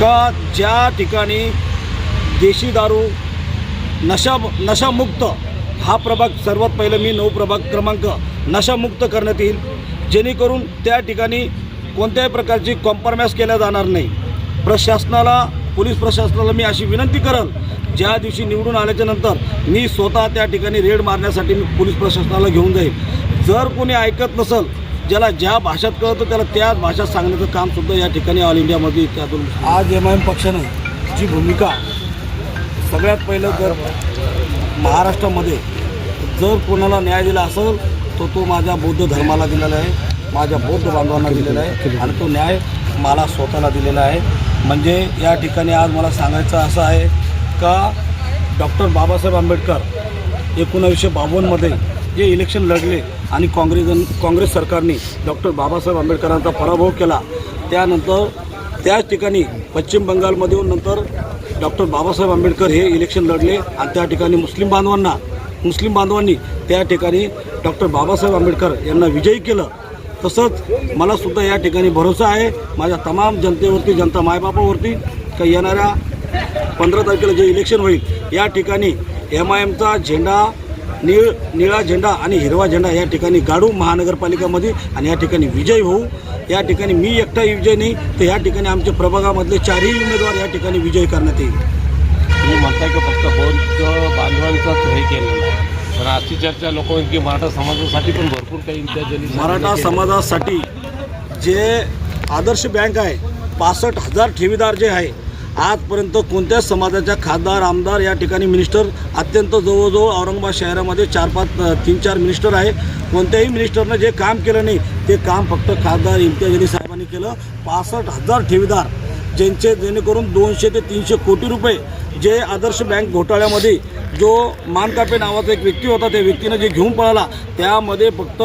का ज्या ठिकाणी देशी दारू नशामुक्त हा प्रभाग सर्वात पहिलं मी 9 प्रभाग क्रमांक नशामुक्त करण्यात येईल, जेणेकरून त्या ठिकाणी कोणत्याही प्रकारची कॉम्प्रोमाइज केल्या जाणार नाही। प्रशासनाला, पोलीस प्रशासनाला मी अशी विनंती करेन, ज्या दिवशी निवडून आल्याच्या नंतर मी स्वतः त्या ठिकाणी रेड मारण्यासाठी मी पोलीस प्रशासनाला घेऊन जाईल। जर कोणी ऐकत नसेल, ज्याला ज्या भाषेत कळतं त्याला त्याच भाषेत सांगण्याचं कामसुद्धा या ठिकाणी ऑल इंडियामध्ये त्यातून आज MIM पक्षानं जी भूमिका सगळ्यात पहिलं जर महाराष्ट्रामध्ये जर कोणाला न्याय दिला असेल तर तो माझ्या बौद्ध धर्माला दिलेला आहे, माझ्या बौद्ध बांधवांना दिलेला आहे आणि तो न्याय मला स्वतःला दिलेला आहे। म्हणजे या ठिकाणी आज मला सांगायचं असं आहे का डॉक्टर बाबासाहेब आंबेडकर 1952मध्ये जे इलेक्शन लढले आणि काँग्रेस सरकारने डॉक्टर बाबासाहेब आंबेडकरांचा पराभव केला, त्यानंतर त्याच ठिकाणी पश्चिम बंगालमध्ये नंतर डॉक्टर बाबासाहेब आंबेडकर हे इलेक्शन लढले आणि त्या ठिकाणी मुस्लिम बांधवांनी त्या ठिकाणी डॉक्टर बाबासाहेब आंबेडकर यांना विजयी केलं। तसंच मला सुद्धा या ठिकाणी भरोसा आहे माझ्या तमाम जनतेवरती, जनता मायबापावरती, का येणाऱ्या 15 तारखेला जे इलेक्शन होईल या ठिकाणी MIMचा झेंडा निळा झेंडा आणि हिरवा झेंडा या ठिकाणी गाडू महानगरपालिकामध्ये आणि या ठिकाणी विजय होऊ। या ठिकाणी मी एकटा विजय नाही तर या ठिकाणी आमच्या प्रभागामधले 4ही उमेदवार या ठिकाणी विजय करण्यात येईल। तुम्ही म्हणताय की फक्त बौद्ध बांधवांचाच हे केलेलं आहे, पण अशी चर्चा लोक की मराठा समाजासाठी पण भरपूर काही इम्तियाज मराठा समाजासाठी जे आदर्श बँक आहे, 65,000 ठेवीदार जे आहे, आजपर्यंत कोणत्याच समाजाच्या खासदार, आमदार या ठिकाणी मिनिस्टर अत्यंत जवळजवळ औरंगाबाद शहरामध्ये 3-4 मिनिस्टर आहे, कोणत्याही मिनिस्टरनं जे काम केलं नाही ते काम फक्त खासदार इम्तियाज अली साहेबांनी केलं। 65,000 ठेवीदार जेणेकरून 200 ते 300 कोटी रुपये जे आदर्श बँक घोटाळ्यामध्ये जो मानकापे नावाचा एक व्यक्ती होता, त्या व्यक्तीनं जे घेऊन पळाला त्यामध्ये फक्त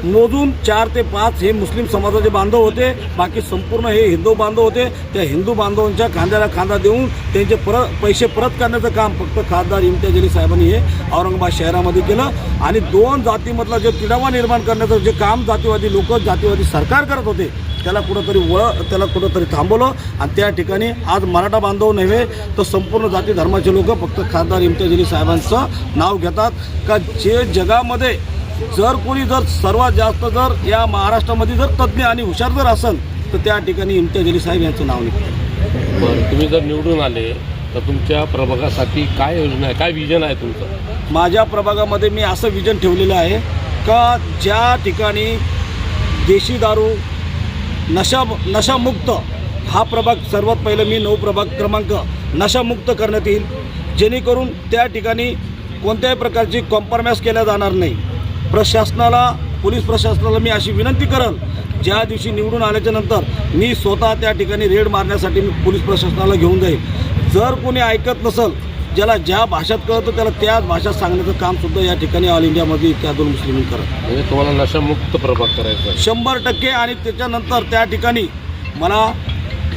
मोजून 4 ते 5 हे मुस्लिम समाजाचे बांधव होते, बाकी संपूर्ण हे हिंदू बांधव होते। त्या हिंदू बांधवांच्या खांद्याला खांदा देऊन त्यांचे पैसे परत करण्याचं काम फक्त खासदार इम्तियाज अली साहेबांनी हे औरंगाबाद शहरामध्ये केलं आणि 2 जातीमधला जे तिढावा निर्माण करण्याचं जे काम जातीवादी लोक, जातीवादी सरकार करत होते त्याला कुठंतरी थांबवलं आणि त्या ठिकाणी आज मराठा बांधव नव्हे तर संपूर्ण जाती धर्माचे लोक फक्त खासदार इम्तियाज अली साहेबांचं नाव घेतात। का जे जगामध्ये जर कोणी सर्वात जास्त या महाराष्ट्रामध्ये जर तज्ज्ञ आणि हुशार जर असेल तर त्या ठिकाणी इम्तियाज अली साहेब यांचं नाव निघतं। बरं, तुम्ही जर निवडून आले तर तुमच्या प्रभागासाठी काय योजना आहे, काय विजन आहे तुमचं? माझ्या प्रभागामध्ये मी असं विजन ठेवलेलं आहे का ज्या ठिकाणी देशी दारू नशामुक्त हा प्रभाग सर्वात पहिलं मी 9 प्रभाग क्रमांक नशामुक्त करण्यात येईल, जेणेकरून त्या ठिकाणी कोणत्याही प्रकारची कॉम्प्रोमाइज केल्या जाणार नाही। प्रशासनाला, पोलीस प्रशासनाला मी अशी विनंती करेन, ज्या दिवशी निवडून आल्याच्या नंतर मी स्वतः त्या ठिकाणी रेड मारण्यासाठी मी पोलीस प्रशासनाला घेऊन जाईल। जर कोणी ऐकत नसेल, ज्याला ज्या भाषेत कळतं त्याला त्याच भाषेत सांगण्याचं कामसुद्धा या ठिकाणी ऑल इंडियामध्ये इत्यादून मुस्लिम करत। म्हणजे तुम्हाला नशामुक्त प्रभाग करायचा 100% आणि त्याच्यानंतर त्या ठिकाणी मला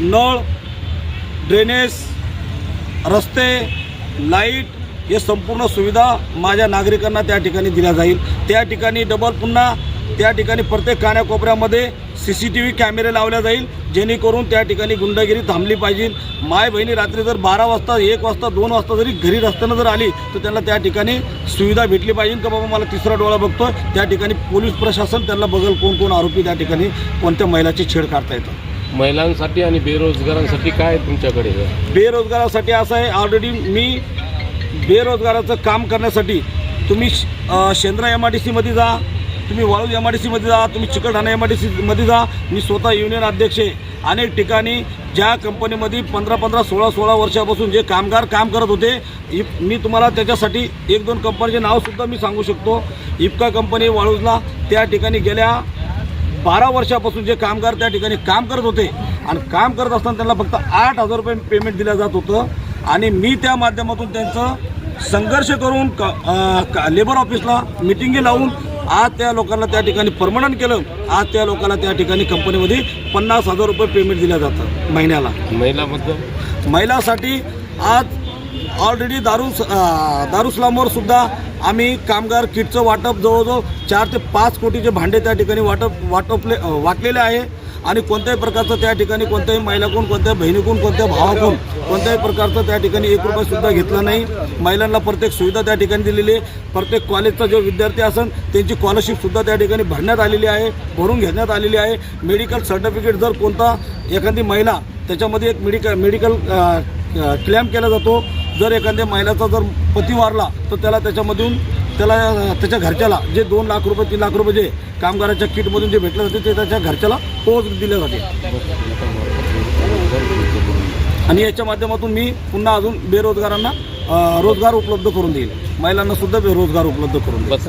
नळ, ड्रेनेज, रस्ते, लाईट हे संपूर्ण सुविधा माझ्या नागरिकांना त्या ठिकाणी दिल्या जाईल। त्या ठिकाणी पुन्हा त्या ठिकाणी प्रत्येक कान्याकोपऱ्यामध्ये CCTV कॅमेरे लावल्या जाईल, जेणेकरून त्या ठिकाणी गुंडगिरी थांबली पाहिजे। माय बहिणी रात्री जर 12 वाजता, 1 वाजता, 2 वाजता जरी घरी रस्त्यानं जर आली तर त्यांना त्या ठिकाणी सुविधा भेटली पाहिजे का बाबा मला तिसरा डोळा बघतो, त्या ठिकाणी पोलीस प्रशासन त्यांना बघल कोण आरोपी त्या ठिकाणी कोणत्या महिलाची छेड काढता येतं। महिलांसाठी आणि बेरोजगारांसाठी काय तुमच्याकडे? बेरोजगारासाठी असं आहे, ऑलरेडी मी बेरोजगाराचं काम करण्यासाठी तुम्ही शेंद्रा MIDC मध्ये जा, तुम्ही वाळूज MIDC मध्ये जा, तुम्ही चिकलठाणा MIDC मध्ये जा। मी स्वतः युनियन अध्यक्ष आहे। अनेक ठिकाणी ज्या कंपनीमध्ये 15-15, 16-16 वर्षापासून जे कामगार काम करत होते, मी तुम्हाला त्याच्यासाठी 1-2 कंपनीचे नावसुद्धा मी सांगू शकतो। इफ्का कंपनी वाळूजला त्या ठिकाणी गेल्या 12 वर्षापासून जे कामगार त्या ठिकाणी काम करत होते आणि काम करत असताना त्यांना फक्त 8,000 रुपये पेमेंट दिलं जात होतं आणि मी त्या माध्यमातून त्यांचं संघर्ष करून लेबर ऑफिसला मिटिंगी लावून आज त्या लोकांना त्या ठिकाणी परमनंट केलं। आज त्या लोकांना त्या ठिकाणी कंपनीमध्ये 50,000 रुपये पेमेंट दिलं जातं महिन्याला। महिलासाठी आज ऑलरेडी दारुसलामवर सुद्धा आम्ही कामगार किटचं वाटप जवळजवळ 4 ते 5 कोटीचे भांडे त्या ठिकाणी वाटलेले आहे आणि कोणत्याही प्रकारचं त्या ठिकाणी कोणत्याही महिलाकडून, कोणत्याही बहिणीकडून, कोणत्या भावाकडून कोणत्याही प्रकारचं त्या ठिकाणी 1 रुपयासुद्धा घेतला नाही. महिलांना प्रत्येक सुविधा त्या ठिकाणी दिलेली आहे. प्रत्येक कॉलेजचा जो विद्यार्थी असेल त्यांची स्कॉलरशिपसुद्धा त्या ठिकाणी भरण्यात आलेली आहे, भरून घेण्यात आलेली आहे. मेडिकल सर्टिफिकेट जर कोणता एखादी महिला त्याच्यामध्ये एक मेडिकल क्लेम केला जातो. जर एखाद्या महिलाचा जर पती वारला तर त्याला त्याच्यामधून त्याच्या घरच्याला जे 2 लाख रुपये 3 लाख रुपये जे कामगाराच्या किटमधून जे भेटले जाते ते त्याच्या घरच्याला पोहोच दिले जाते. आणि याच्या माध्यमातून मी पुन्हा अजून बेरोजगारांना रोजगार उपलब्ध करून देईल, महिलांना सुद्धा बेरोजगार उपलब्ध करून देईल.